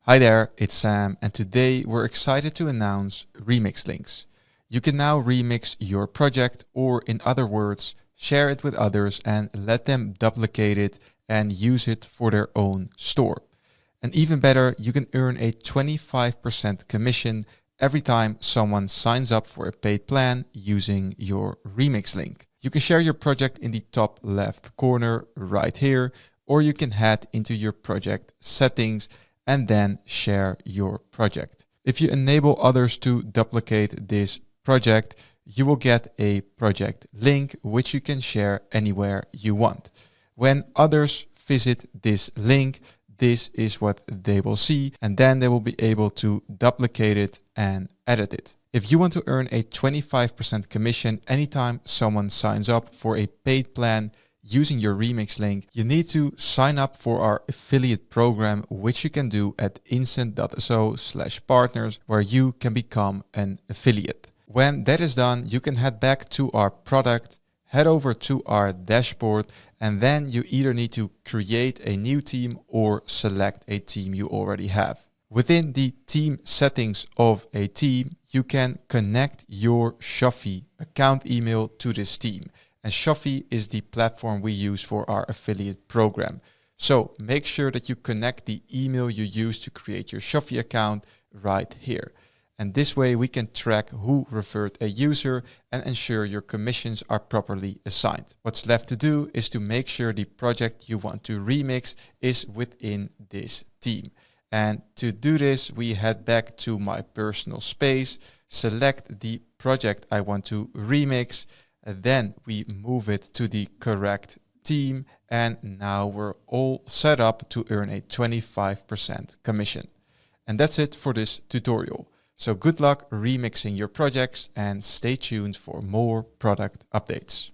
Hi there, it's Sam, and today we're excited to announce Remix Links. You can now remix your project, or in other words, share it with others and let them duplicate it and use it for their own store. And even better, you can earn a 25% commission every time someone signs up for a paid plan using your Remix link. You can share your project in the top left corner right here, or you can head into your project settings and then share your project. If you enable others to duplicate this project, you will get a project link which you can share anywhere you want. When others visit this link, this is what they will see, and then they will be able to duplicate it and edit it. If you want to earn a 25% commission anytime someone signs up for a paid plan using your Remix link, you need to sign up for our affiliate program, which you can do at instant.so/partners, where you can become an affiliate. When that is done, you can head back to our product, head over to our dashboard, and then you either need to create a new team or select a team you already have. Within the team settings of a team, you can connect your Shopee account email to this team. And Shopee is the platform we use for our affiliate program. So make sure that you connect the email you use to create your Shopee account right here. And this way we can track who referred a user and ensure your commissions are properly assigned. What's left to do is to make sure the project you want to remix is within this team. And to do this, we head back to my personal space, select the project I want to remix, and then we move it to the correct team, and now we're all set up to earn a 25% commission. And that's it for this tutorial. So good luck remixing your projects and stay tuned for more product updates.